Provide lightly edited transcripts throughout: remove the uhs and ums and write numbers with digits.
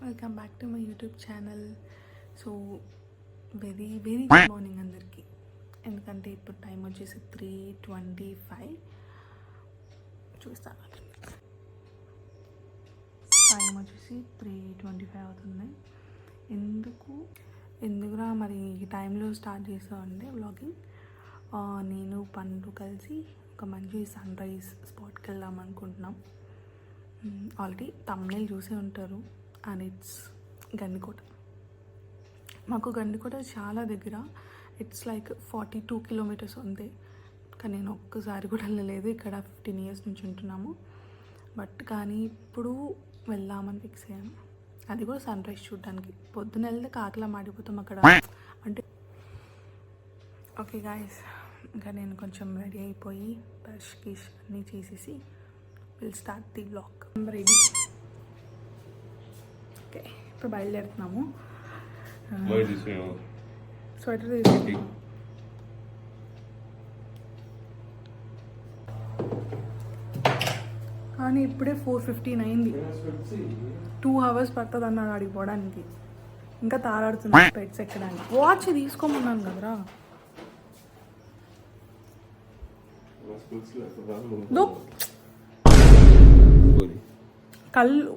Welcome back to my YouTube channel. So very good morning అందరికీ. ఎందుకంటే ఇప్పుడు time వచ్చేసి 3:25 చూస్తాను. టైం వచ్చేసి 3:25 అవుతుంది. ఎందుకురా మరి ఈ టైంలో స్టార్ట్ చేస్తామంటే వ్లాగింగ్. నేను పండు కలిసి ఒక మంచి సన్ రైజ్ స్పాట్కి వెళ్దాం అనుకుంటున్నాం. ఆల్రెడీ తమ్నేల్ చూసే ఉంటారు. And it's Gandikota. మాకు గండికోట చాలా దగ్గర. ఇట్స్ లైక్ 42 కిలోమీటర్స్ ఉంది. కానీ నేను ఒక్కసారి కూడా వెళ్ళలేదు. ఇక్కడ 15 years నుంచి ఉంటున్నాము. కానీ ఇప్పుడు వెళ్దామని ఫిక్స్ అయ్యాను. అది కూడా సన్ రైజ్ చూడడానికి. పొద్దున వెళ్తే కాకలా మాడిపోతాం అక్కడ అంటే. ఓకే గాయస్, ఇంకా నేను కొంచెం రెడీ అయిపోయి బ్రష్ గిష్ అన్నీ చేసేసి will start the vlog. Ready. Okay, ఇప్పుడు బయలుదేరుతున్నాము. స్వెటర్ తీసుకున్నాము. కానీ ఇప్పుడే 4:15 అయింది. 2 hours పడుతుంది అన్నాడు అడిగిపోవడానికి. ఇంకా తారాడుతుంది స్పెట్స్ ఎక్కడానికి. వాచ్ తీసుకోమన్నాను కదరా. కళ్ళు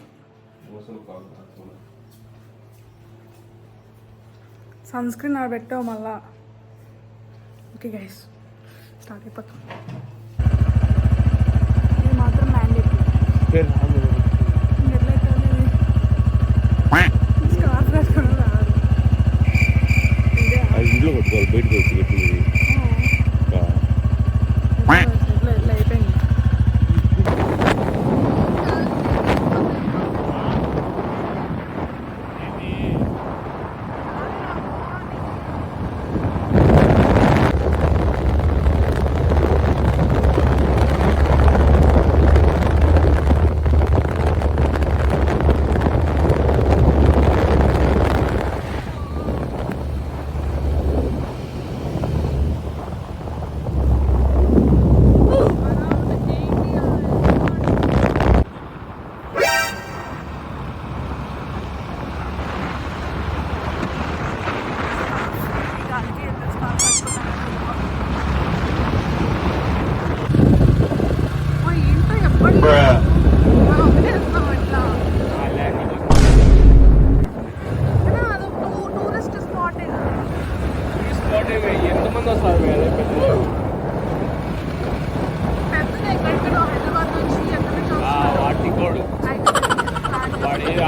సన్ స్క్రీన్ పెట్టావు మళ్ళా. ఓకే గైస్, స్టార్ట్ అయిపోతాం. ఇది మాత్రం మ్యాండేటరీ. ఎట్లయితే స్కార్ఫ్ వేసుకుని రాదు. ఇంట్లో కొట్టుకోవాలి, బయటకు వచ్చి పెట్టుకుని ఎట్లా అయిపోయింది.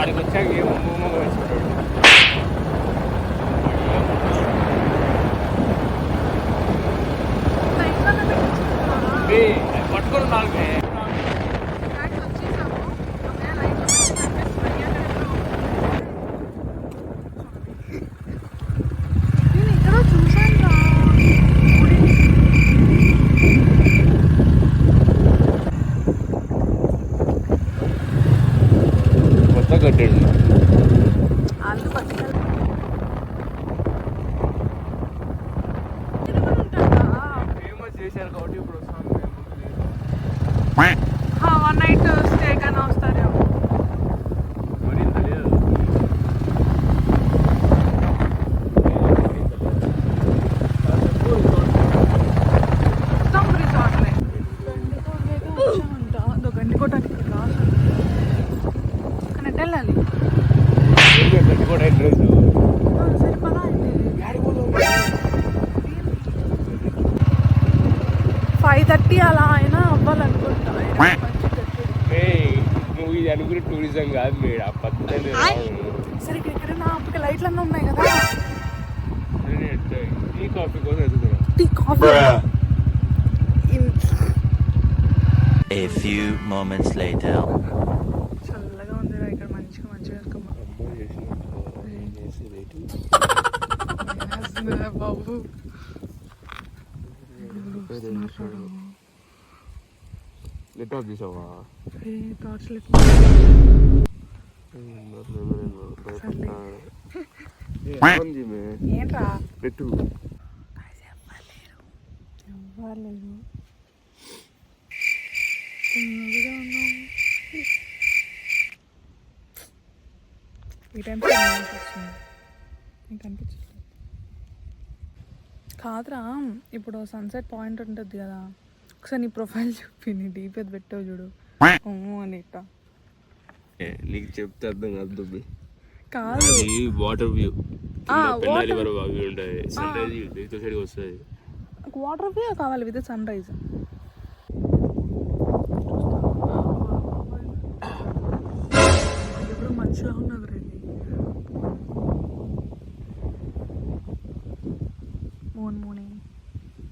ఆడికి వచ్చాక ఏమో వేసుకుంటాడు. పట్టుకొని నాలుగు కట్టాడు. ఫేమస్ చేశారు కాబట్టి ఇప్పుడు వస్తాను. 1 night స్టే కన్నా వస్తారేమో. మరి తెలియదు. మొత్తం రిసార్ట్లే. గండికోటకి లాస్ట్ వెళ్ళాలి. 5:30 అలా అయినా అవ్వాలనుకుంటా. నువ్వు ఇది అనుకునే టూరిజం కాదు మేడ. సరే ఎక్కడైనా అప్పటికి లైట్లు అన్నీ ఉన్నాయి కదా. టీ కాఫీ కోసం ఎదుగుతున్నా. Tea coffee. A few moments later. చల్లగా ఉంది ఇక్కడ. మంచిగా బాబు ఏంట్రా పెట్టు. ఎవ్వలేదు. ఈ టైంకి వస్తుంది నీకు అనిపించట్లేదు కాదురా. ఇప్పుడు సన్సెట్ పాయింట్ ఉంటుంది కదా, ఒకసారి నీ ప్రొఫైల్ చూపి, నీ డీప్ అది పెట్టావు చూడు అని ఇట్ట. నీకు చెప్తే అర్థం కాదు. కాదు వాటర్ వ్యూ వ్యూ ఉంటుంది, సన్ రైజ్ సైడ్కి వస్తుంది. వాటర్ వ్యూ కావాలి విత్ సన్ రైజ్. ఎప్పుడు మంచిగా ఉన్నది రండి. మూని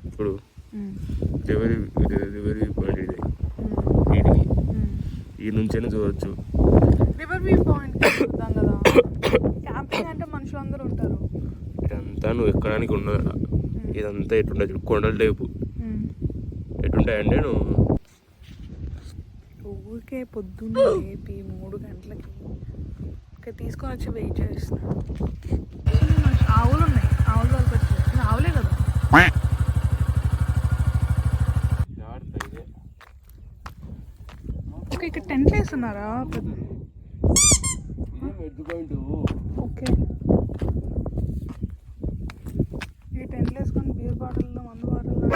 ఇప్పుడు రివర్ పాయింట్ ఇది, వీటికి ఈ నుంచైనా చూడవచ్చు. రివర్ వ్యూ పాయింట్ చూద్దాం కదా. క్యాంపింగ్ అంటే మనుషులందరూ ఉంటారు. ఇదంతా నువ్వు ఎక్కడానికి ఉన్నదా, ఇదంతా ఎట్టుంటుంది చూడు, కొండల టైపు ఎట్టుంటాయంటే నువ్వు ఊరికే పొద్దున్న లేపి 3 గంటలకి ఇక్కడ తీసుకొని వచ్చి వెయిట్ చేస్తున్నాడు. ఆవులు ఉన్నాయి, ఆవులు వాళ్ళకి వచ్చి ఆవులే కదా. ఓకే, ఇక్కడ టెంట్లు వేస్తున్నారా? ఓకే, ఈ టెంట్లు వేసుకొని బీర్ బాటిల్లో మందు బాటిల్లో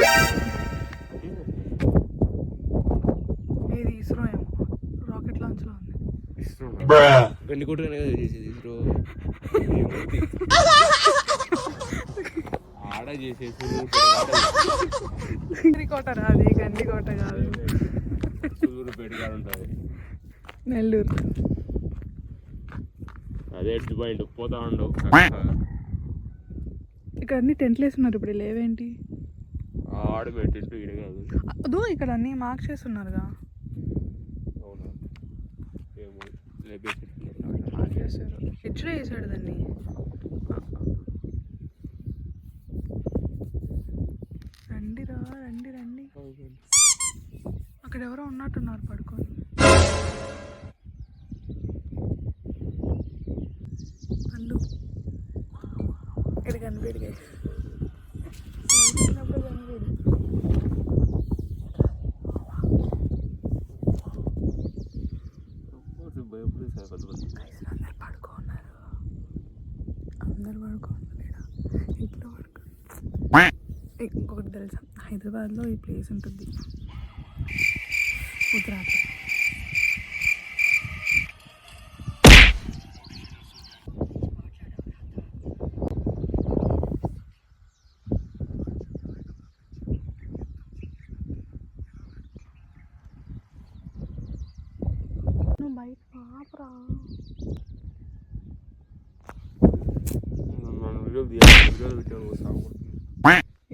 ఏది ఇస్రో ఏమో రాకెట్ లాంచ్లో ఉంది. వెన్నుకోటనే చేసేది ఇస్రో, ఆడ చేసేసి కోట అది గండికోట కాదు, పెట్టుగా ఉంటుంది నెల్లూరు. అదే పాయింట్ పోతా ఉండవు. ఇక్కడ అన్ని టెంట్లు వేస్తున్నారు ఇప్పుడు, లేవేంటి? ఆడ పెట్టింటూ ఇడ కాదు. అదో ఇక్కడ అన్ని మార్క్ చేస్తున్నారుగా. అవునా, ఏమో మార్క్ చేశారు, హెచ్లో వేసాడు దాన్ని. రండిరా రండి రండి. అక్కడ ఎవరో ఉన్నట్టున్నారు పడుకొని. అల్లు ఇక్కడ కనిపెడి కనిపెడి అందరు పడుకున్నారు, అందరు పడుకున్నారు. ఇంట్లో పడుకో. ఇంకొకటి తెలుసా, హైదరాబాద్లో ఈ ప్లేస్ ఉంటుంది గుజరాత్. నువ్వు బయట పాపరా.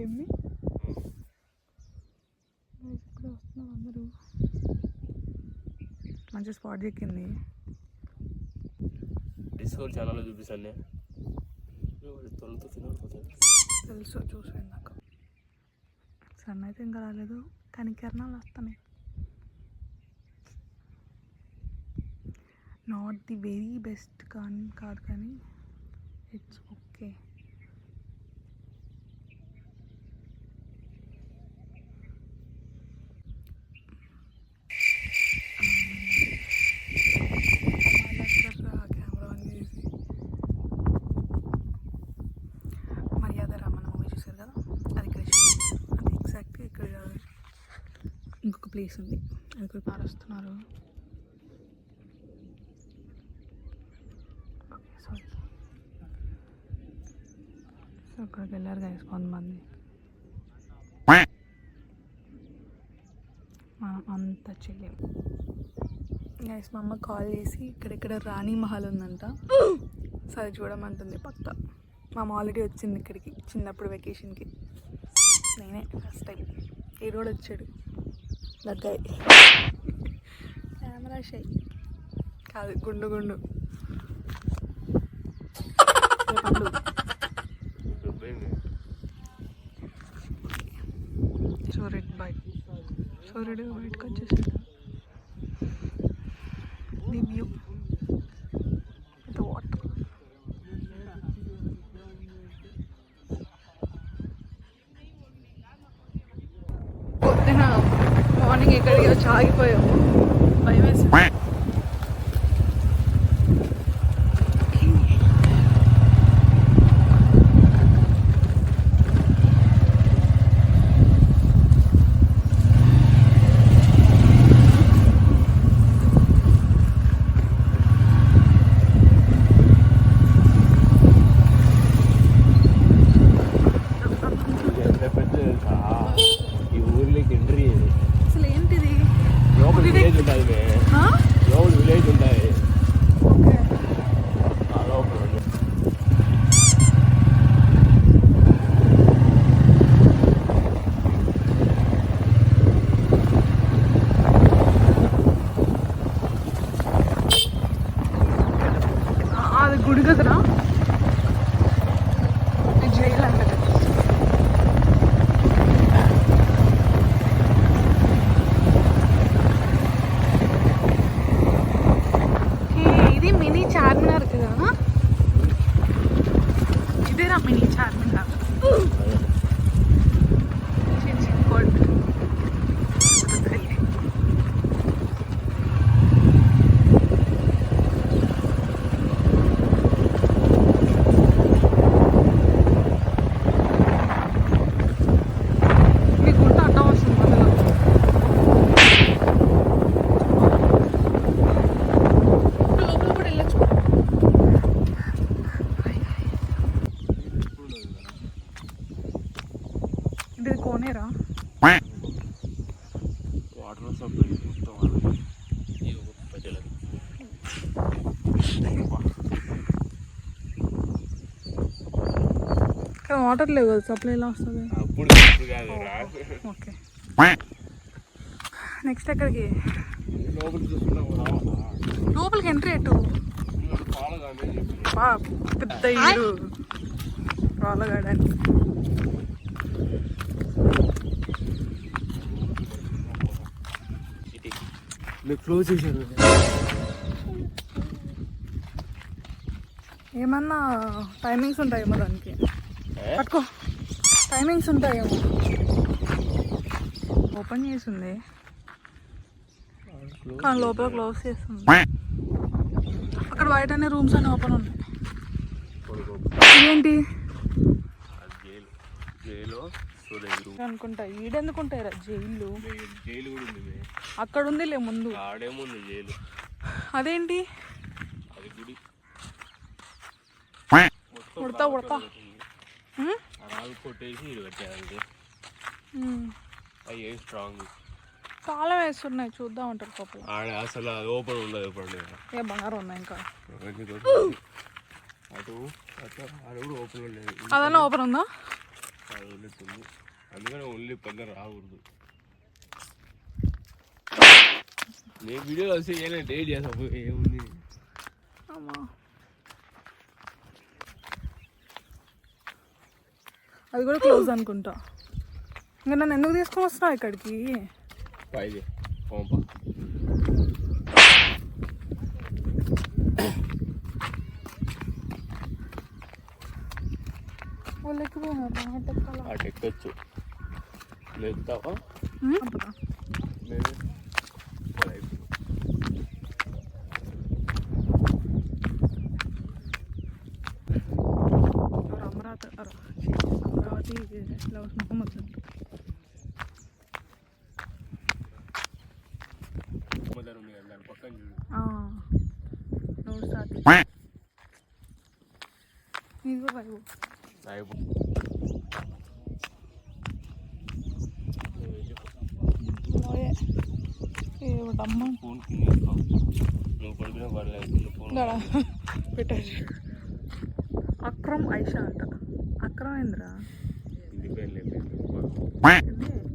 ఏమి ఇప్పుడు వస్తున్నారు అందరూ. మంచి స్పాట్ చెక్కింది. డిస్కవర్ ఛానల్లో చూపిస్తాను, తొలతో తినకపోతాడు. తెలుసు, చూసాను నాకు. సన్ అయితే ఇంకా రాలేదు కానీ కిరణాలు వస్తున్నాయి. నాట్ ది వెరీ బెస్ట్ కాదు కానీ ఇట్స్ ఓకే. కెమెరా ఆన్ చేసి మర్యాద రామన్న మూవీ చూసారు కదా, అది ఇక్కడ అది ఎగ్జాక్ట్గా ఇక్కడ ఇంకొక ప్లేస్ ఉంది, అది కూడా పారేస్తున్నారు. సారీ, సో అక్కడికి వెళ్ళారు గైస్ కొంతమంది. మనం అంత చెయ్యం గైస్. మా అమ్మ కాల్ చేసి ఇక్కడెక్కడ రాణి మహల్ ఉందంట, సరే చూడమంటుంది. పక్క మా అమ్మ ఆల్రెడీ వచ్చింది ఇక్కడికి చిన్నప్పుడు వెకేషన్కి. నేనే ఫస్ట్ టైం. ఈ రోడ్ వచ్చాడు దగ్గర. కెమెరా షై కాదు, గుండు గుండు పండు. సూర్యుడు బయటకు వచ్చేసాడు. The view with water. పొద్దున మార్నింగ్ ఇక్కడికి వచ్చి ఆగిపోయాము, భయం వేసింది. గుడి కదరా, జైలు అంట కదా. ఇది మినీ చార్మినార్ కదా, ఇదేరా మినీ చార్మినార్. ఇది కోనేరా, వాటర్ సప్లై మొత్తం ప్రజలకు. కానీ వాటర్ లేవు కదా, సప్లై ఎలా వస్తుంది? అప్పుడు కాదు రా. ఓకే, నెక్స్ట్ ఎక్కడికి? లోపలికి చూసుకున్నా లోపలికి ఎంట్రీ ఎటు? పెద్ద ఇల్లు రాళ్ళగాడని. క్లోజ్ చేశారు. ఏమన్నా టైమింగ్స్ ఉంటాయేమో దానికి, పట్టుకో. టైమింగ్స్ ఉంటాయేమో. ఓపెన్ చేసింది కానీ లోపల క్లోజ్ చేస్తుంది. అక్కడ బయట అనే రూమ్స్ అన్నీ ఓపెన్ ఉన్నాయి. ఏంటి అనుకుంటా, ఈడెందుకుంటాయి రా జైలు? జైలు కూడా ఉంది అక్కడ ఉందిలే ముందు. ఆడేముంది జైలు? అదేంటి? అది గుడి. ఉడతా ఉడతా రాళ్ళు కొట్టేసి ఇది పెట్టారు. అవి స్ట్రాంగ్ చాలా వేస్తున్నాయి, చూద్దాం అంటారు లోపల. ఆడ అసలు అది ఓపెన్ ఉండదు ఎప్పుడు. ఏ బంగారం ఉన్నాయి ఇంకా. అటు ఆడ కూడా ఓపెన్ లేదు. అదన్నా ఓపెన్ ఉందా? అది ఉన్నట్టుంది, అందుకని ఓన్లీ పైన రాకూడదు. నేను వీడియోలో వస్తే ఏమైనా డేట్ చేస్తా. ఏముంది అమ్మా, అది కూడా క్లోజ్ అనుకుంటా. ఇంకా నన్ను ఎందుకు తీసుకొని వస్తున్నావు ఇక్కడికి? పైది పంప వాళ్ళకి అటు ఎక్కొచ్చు. లేస్తావా? అమరావతి ముఖం వచ్చినట్టు. పక్కన చూడు. నోడు సాతి ఇది కూడా రాయిపో. పెట్టారు. అక్రమ్ ఐషా అంట. అక్రమ్ ఏంద్రా?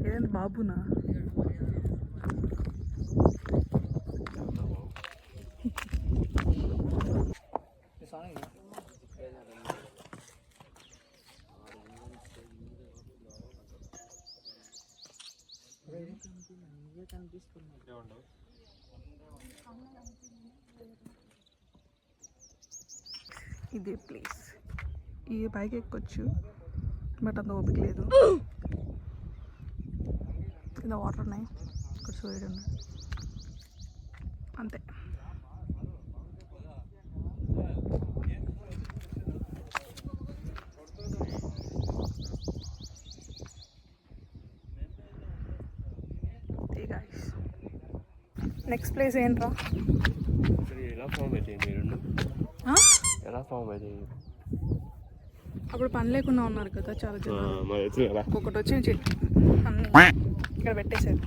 ఏదైనా బాబునా? ఇదే ప్లేస్. ఈ బైక్ ఎక్కొచ్చు బట్ అంత ఓపిక లేదు. కింద వాటర్ ఉన్నాయి, ఇక్కడ సూర్యుడు ఉన్నాయి, అంతే. నెక్స్ట్ ప్లేస్ ఏంట్రా? ఎలా ఫామ్ అవుతాయి మీరు? ఎలా ఫామ్ అవుతాయి? అప్పుడు పని లేకుండా ఉన్నారు కదా చాలా జనాలు. ఒక్కొక్కటి వచ్చి అన్నీ ఇక్కడ పెట్టేశారు.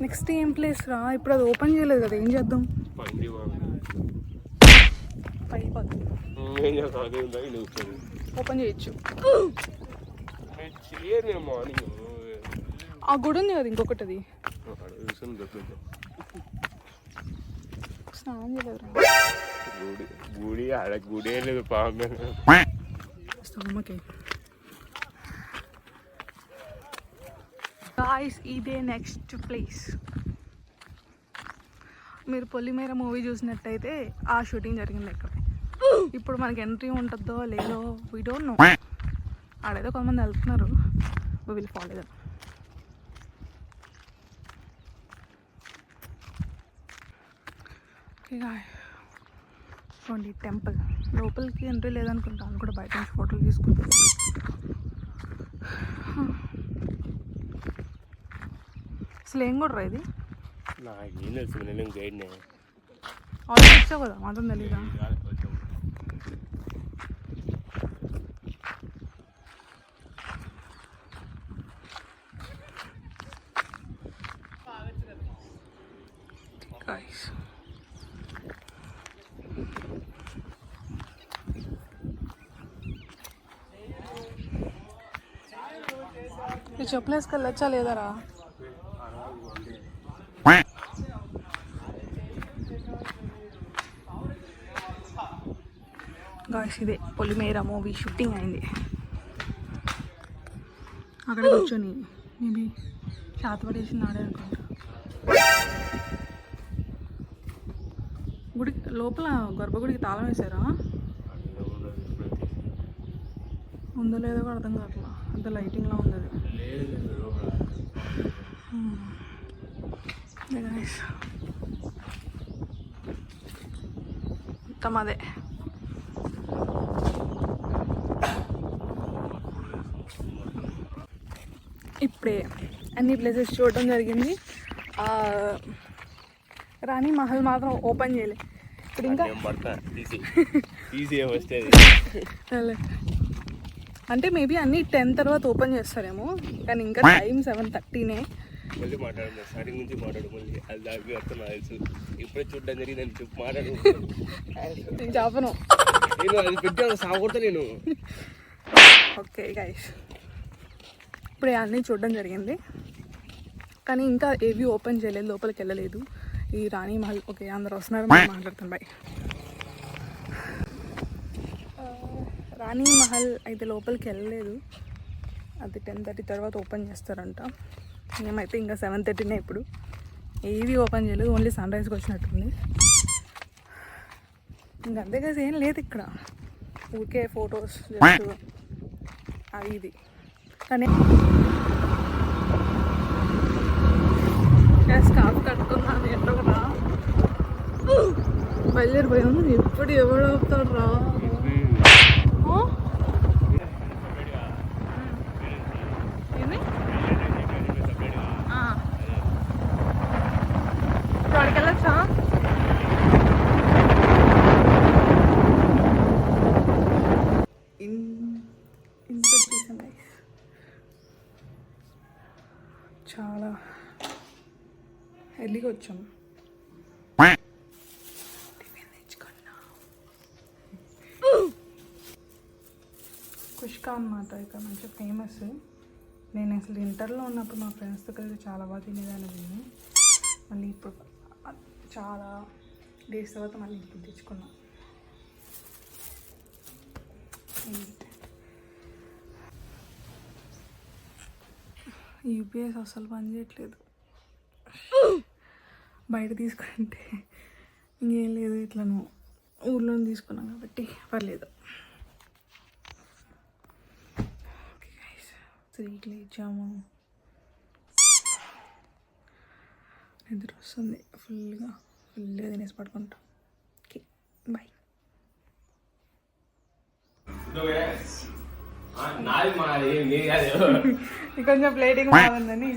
నెక్స్ట్ ఏం ప్లేస్ రా? ఇప్పుడు అది ఓపెన్ చేయలేదు కదా, ఏం చేద్దాం? ఓపెన్ చేయొచ్చు. ఆ గుడి ఉంది కదా ఇంకొకటి, అది స్నానం చేయలేదు. గుడి ఆడ గుడే లేదు పాము. స్టమక్ గాయ్స్, ఇదే నెక్స్ట్ ప్లేస్. మీరు పొలిమేర మూవీ చూసినట్టయితే ఆ షూటింగ్ జరిగింది ఇక్కడ. ఇప్పుడు మనకి ఎంట్రీ ఉంటుందో లేదో వీ డోంట్ నో. ఆడేదో కొంతమంది వెళ్తున్నారు, వీ విల్ ఫాలో దెమ్. చూడండి టెంపుల్ లోపలికి ఎంట్రీ లేదనుకుంటాను, కూడా బయట నుంచి ఫోటోలు తీసుకుంటాను. అసలు ఏం కూడా ఇది నాకేం తెలుసు, నేను గైడ్నే. ఆల్రెడీ వచ్చావు కదా, మాత్రం తెలీదా? ఈ చెప్పులేసుకు వెళ్ళొచ్చా లేదరా? గాయ్స్, ఇదే పొలిమేర మూవీ షూటింగ్ అయింది. అక్కడ కూర్చొని మేబీ శాతపడేసి ఆడే అనుకుంటా. గుడి లోపల గర్భగుడికి తాళం వేసారా? ఉందో లేదో కూడా అర్థం కావట్లా, అంత లైటింగ్లా ఉంది అది. మొత్తం అదే. ఇప్పుడే అన్ని ప్లేసెస్ చూడటం జరిగింది. రాణి మహల్ మాత్రం ఓపెన్ చేయలే. ఇప్పుడు ఇంకా అంటే మేబీ అన్ని 10 తర్వాత ఓపెన్ చేస్తారేమో, కానీ ఇంకా టైం 7:30. మళ్ళీ మాట్లాడదు, స్టార్టింగ్ నుంచి మాట్లాడు. మళ్ళీ అది దానికి అర్థం నాకు తెలుసు. ఇప్పుడే చూడడం జరిగింది అని చెప్పి మాట్లాడు. నేను చెప్పను, నేను అది పెట్టాను సాగుతా నేను. ఓకే గైస్, ఇప్పుడే అన్నీ చూడడం జరిగింది, కానీ ఇంకా ఏవి ఓపెన్ చేయలేదు, లోపలికి వెళ్ళలేదు. ఈ రాణి మహల్ ఓకే, అందరు వస్తున్నారు, మనం మాట్లాడుతాం. బాయ్. రాణి మహల్ అయితే లోపలికి వెళ్ళలేదు, అది 10:30 తర్వాత ఓపెన్ చేస్తారంట. మేమైతే ఇంకా 7:30 ఇప్పుడు. ఏవి ఓపెన్ చేయలేదు, ఓన్లీ సన్ రైజ్కి వచ్చినట్టుంది. ఇంకా అంతే కదా, ఏం లేదు ఇక్కడ, ఊరికే ఫొటోస్ జస్ట్ అది ఇది. కానీ స్కార్ఫ్ కట్టుకున్నాను ఎట్లా కూడా బయలుదేరిపోయాం. ఎప్పుడు ఎవడు అవుతాడు రా? అక్కడికి వెళ్ళొచ్చా? ఇంత చూసాం గైస్, చాలా ఎర్లీగా వచ్చాము. కుష్కా అన్నమాట ఇక్కడ మంచిగా ఫేమస్. నేను అసలు ఇంటర్లో ఉన్నప్పుడు మా ఫ్రెండ్స్తో కలిసి చాలా బాగా తినేదాన్ని. మళ్ళీ ఇప్పుడు చాలా డేస్ తర్వాత మళ్ళీ ఇప్పుడు తెచ్చుకున్నా. యూపీఎస్ అసలు పని చేయట్లేదు. బయట తీసుకుంటే ఇంకేం లేదు, ఇట్లా ఊర్లో తీసుకున్నాం కాబట్టి పర్లేదు. ఓకే గైస్, 3కి లేచాము. నిద్ర వస్తుంది ఫుల్గా తినేసి పడుకుంటాం. Okay bye. కొంచెం ప్లేటింగ్ బాగుందని.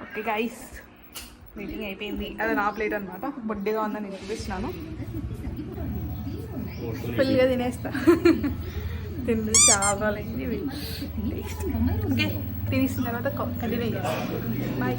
ఓకే గైస్, మీటింగ్ అయిపోయింది. అది నా ప్లేట్ అనమాట, బొడ్డేగా ఉందని నేను చూపిస్తున్నాను. ఫుల్గా తినేస్తా. తిండి చాలా టేస్ట్. ఓకే, తినేసిన తర్వాత కంటిన్యూ చేస్తాను. బాయ్.